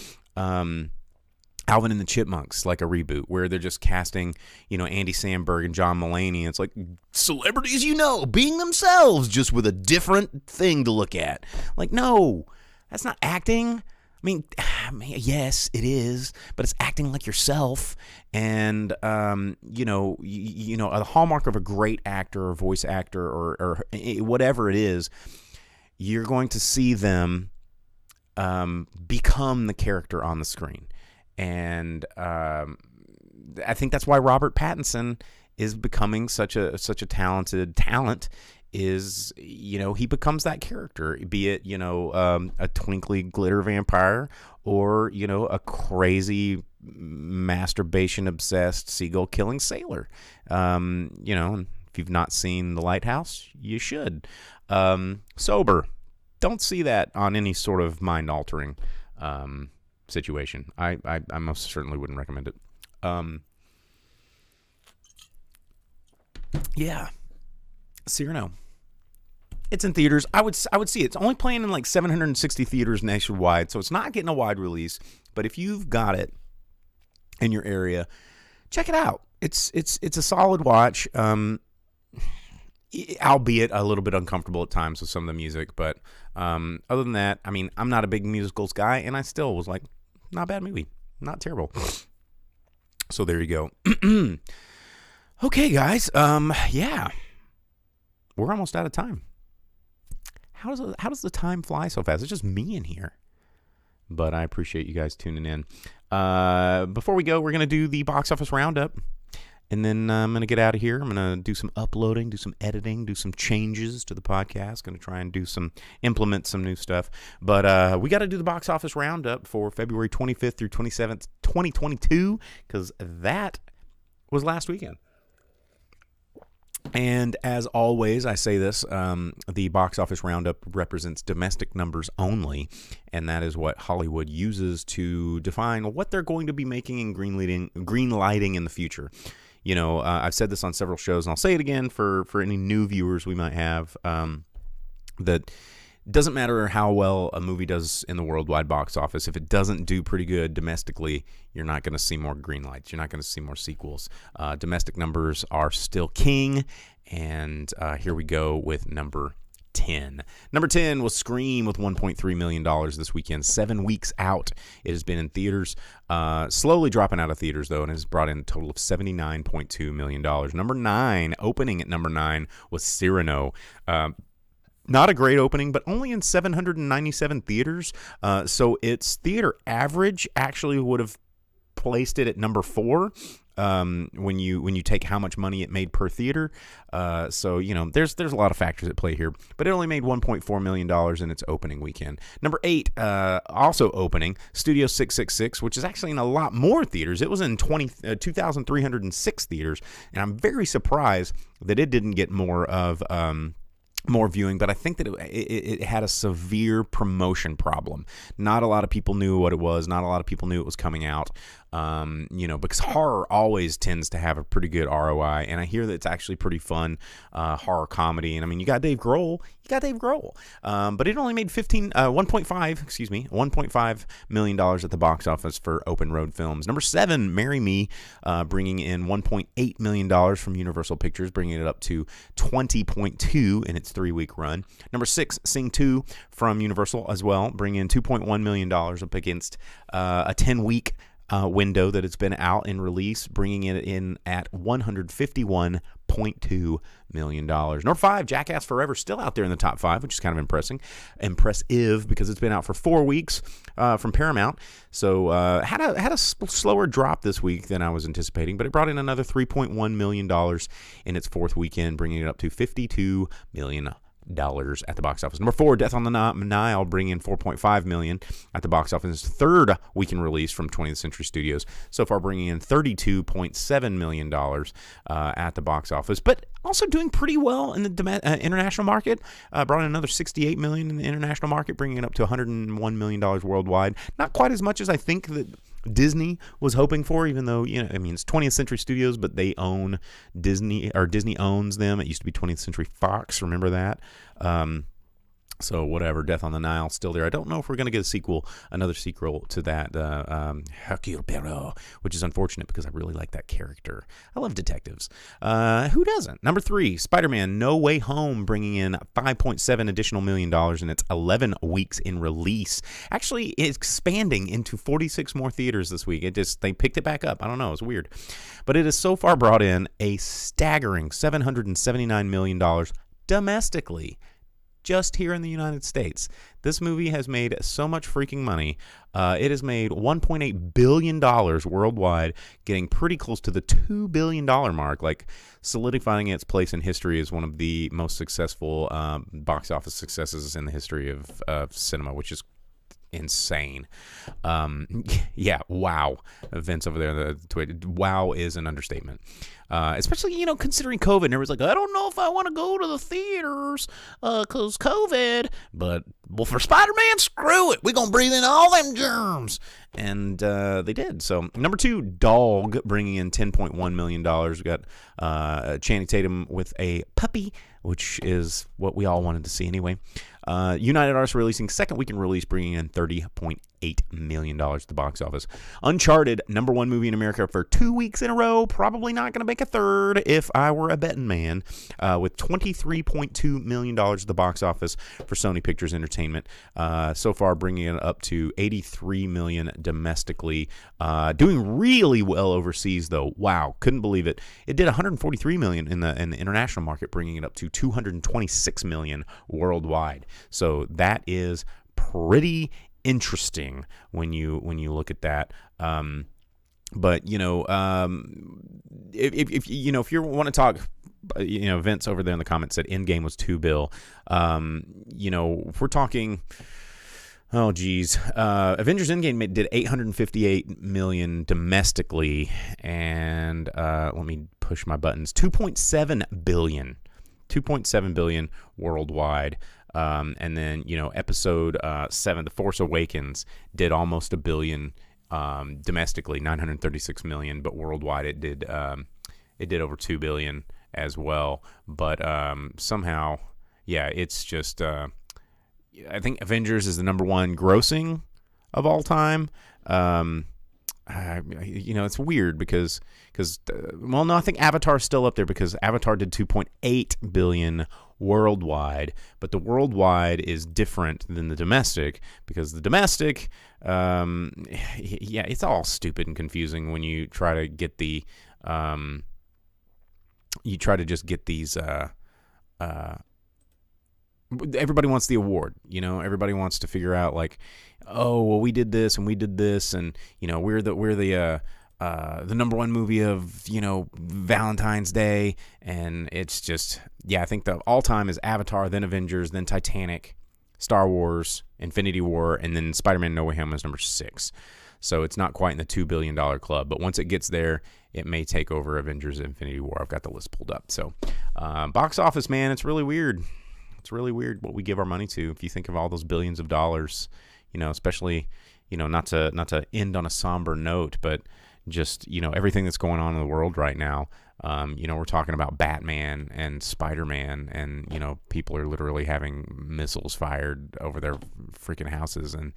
Alvin and the Chipmunks, like a reboot where they're just casting, Andy Samberg and John Mulaney. It's like celebrities, being themselves, just with a different thing to look at. Like, no, that's not acting. I mean, yes, it is, but it's acting like yourself. And, a hallmark of a great actor or voice actor or whatever it is, you're going to see them become the character on the screen. And I think that's why Robert Pattinson is becoming such a talented talent. Is he becomes that character, be it a twinkly glitter vampire or a crazy masturbation obsessed seagull killing sailor. If you've not seen The Lighthouse, you should. Sober, don't see that on any sort of mind altering situation. I most certainly wouldn't recommend it. Yeah, Cyrano. It's in theaters. I would see it. It's only playing in like 760 theaters nationwide, so it's not getting a wide release. But if you've got it in your area, check it out. It's a solid watch. Albeit a little bit uncomfortable at times with some of the music, but other than that, I mean, I'm not a big musicals guy, and I still was like, not a bad movie, not terrible. So there you go. Okay, guys. Yeah, we're almost out of time. How does the time fly so fast? It's just me in here, but I appreciate you guys tuning in. Before we go, we're gonna do the box office roundup. And then I'm going to get out of here. I'm going to do some uploading, do some editing, do some changes to the podcast. Going to try and implement some new stuff. But we got to do the box office roundup for February 25th through 27th, 2022, because that was last weekend. And as always, I say this, the box office roundup represents domestic numbers only, and that is what Hollywood uses to define what they're going to be making and greenlighting in the future. I've said this on several shows, and I'll say it again for any new viewers we might have, that it doesn't matter how well a movie does in the worldwide box office. If it doesn't do pretty good domestically, you're not going to see more green lights. You're not going to see more sequels. Domestic numbers are still king, and here we go with number 10. Number 10 was Scream with $1.3 million this weekend, 7 weeks out. It has been in theaters, slowly dropping out of theaters, though, and has brought in a total of $79.2 million. Number 9, opening at number 9, was Cyrano. Not a great opening, but only in 797 theaters. So its theater average actually would have placed it at number 4. when you take how much money it made per theater. So, there's a lot of factors at play here. But it only made $1.4 million in its opening weekend. Number 8, also opening, Studio 666, which is actually in a lot more theaters. It was in 2,306 theaters. And I'm very surprised that it didn't get more viewing, but I think that it had a severe promotion problem. Not a lot of people knew what it was. Not a lot of people knew it was coming out. Because horror always tends to have a pretty good ROI, and I hear that it's actually pretty fun horror comedy. And I mean, you got Dave Grohl, but it only made $1.5 million at the box office for open road films. Number 7, Marry Me, bringing in $1.8 million from Universal Pictures, bringing it up to 20.2 in its 3-week run. Number 6, Sing 2 from Universal as well, bringing in $2.1 million up against a 10-week window that it's been out in release, bringing it in at $151.2 million. Number 5, Jackass Forever, still out there in the top 5, which is kind of impressive because it's been out for 4 weeks from Paramount. So had a slower drop this week than I was anticipating, but it brought in another $3.1 million in its 4th weekend, bringing it up to $52 million at the box office. Number 4, Death on the Nile, bringing in $4.5 million at the box office. Its 3rd weekend release from 20th Century Studios, so far bringing in $32.7 million at the box office, but also doing pretty well in the international market. Brought in another $68 million in the international market, bringing it up to $101 million worldwide. Not quite as much as I think that Disney was hoping for, even though, it's 20th Century Studios, but they own Disney, or Disney owns them. It used to be 20th Century Fox, remember that? So whatever, Death on the Nile, still there. I don't know if we're going to get another sequel to that, Hercule Poirot, which is unfortunate because I really like that character. I love detectives. Who doesn't? Number 3, Spider-Man No Way Home, bringing in $5.7 additional million in its 11 weeks in release. Actually, it's expanding into 46 more theaters this week. They picked it back up. I don't know. It's weird. But it has so far brought in a staggering $779 million domestically, just here in the United States. This movie has made so much freaking money. It has made $1.8 billion worldwide, getting pretty close to the $2 billion mark, like solidifying its place in history as one of the most successful box office successes in the history of cinema, which is insane. Yeah, wow. Vince over there, the Twitter, wow is an understatement. Especially, considering COVID, and everyone's like, I don't know if I want to go to the theaters because COVID, but, well, for Spider-Man, screw it. We're going to breathe in all them germs. And they did. So, number 2, Dog, bringing in $10.1 million. We got Channing Tatum with a puppy, which is what we all wanted to see anyway. United Artists releasing 2nd weekend release, bringing in $30.8 million at the box office. Uncharted, number 1 movie in America for 2 weeks in a row. Probably not going to make a 3rd if I were a betting man. With $23.2 million at the box office for Sony Pictures Entertainment. So far bringing it up to $83 million domestically. Doing really well overseas, though. Wow, couldn't believe it. It did $143 million in the international market, bringing it up to $226 million worldwide. So that is pretty interesting when you look at that. But if you want to talk, Vince over there in the comments said Endgame was $2 billion. If we're talking, oh geez, Avengers Endgame did $858 million domestically, and let me push my buttons. $2.7 billion worldwide. And then, episode 7, The Force Awakens, did almost $1 billion domestically, $936 million, but worldwide it did over $2 billion as well. But somehow, yeah, it's just I think Avengers is the number 1 grossing of all time. It's weird because I think Avatar is still up there because Avatar did $2.8 billion worldwide, but the worldwide is different than the domestic because the domestic, it's all stupid and confusing when you try to get these, everybody wants the award, everybody wants to figure out like, oh, well, we did this and we did this, and we're the the number one movie of, Valentine's Day. And it's just, I think the all-time is Avatar, then Avengers, then Titanic, Star Wars, Infinity War, and then Spider-Man No Way Home is number 6. So it's not quite in the $2 billion club. But once it gets there, it may take over Avengers Infinity War. I've got the list pulled up. So box office, man, it's really weird. It's really weird what we give our money to. If you think of all those billions of dollars, especially, not to end on a somber note, but just, everything that's going on in the world right now. We're talking about Batman and Spider-Man, and, people are literally having missiles fired over their freaking houses. And,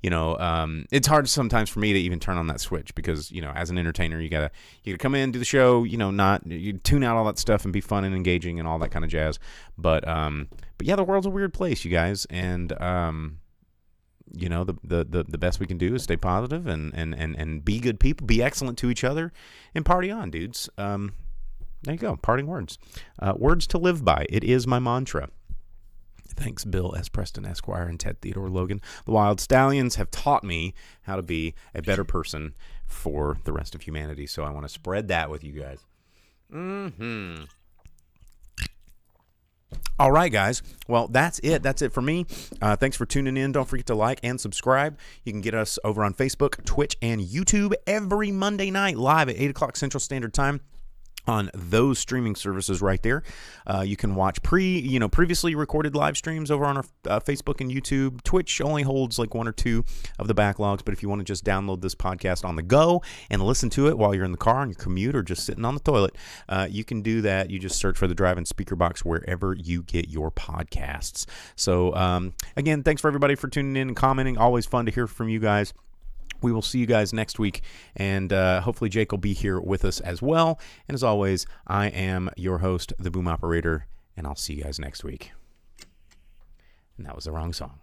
it's hard sometimes for me to even turn on that switch because, as an entertainer, you gotta come in, do the show, you tune out all that stuff and be fun and engaging and all that kind of jazz. But yeah, the world's a weird place, you guys. And, the best we can do is stay positive and be good people, be excellent to each other, and party on, dudes. There you go, parting words. Words to live by. It is my mantra. Thanks, Bill S. Preston, Esquire, and Ted Theodore Logan. The Wild Stallions have taught me how to be a better person for the rest of humanity, so I want to spread that with you guys. All right, guys. Well, that's it. That's it for me. Thanks for tuning in. Don't forget to like and subscribe. You can get us over on Facebook, Twitch, and YouTube every Monday night live at 8 o'clock Central Standard Time on those streaming services right there. You can watch previously recorded live streams over on our Facebook and YouTube. Twitch only holds like 1 or 2 of the backlogs, but if you want to just download this podcast on the go and listen to it while you're in the car, on your commute, or just sitting on the toilet, you can do that. You just search for the Drive-In Speaker Box wherever you get your podcasts. So again, thanks for everybody for tuning in and commenting. Always fun to hear from you guys. We will see you guys next week, and hopefully Jake will be here with us as well. And as always, I am your host, the Boom Operator, and I'll see you guys next week. And that was the wrong song.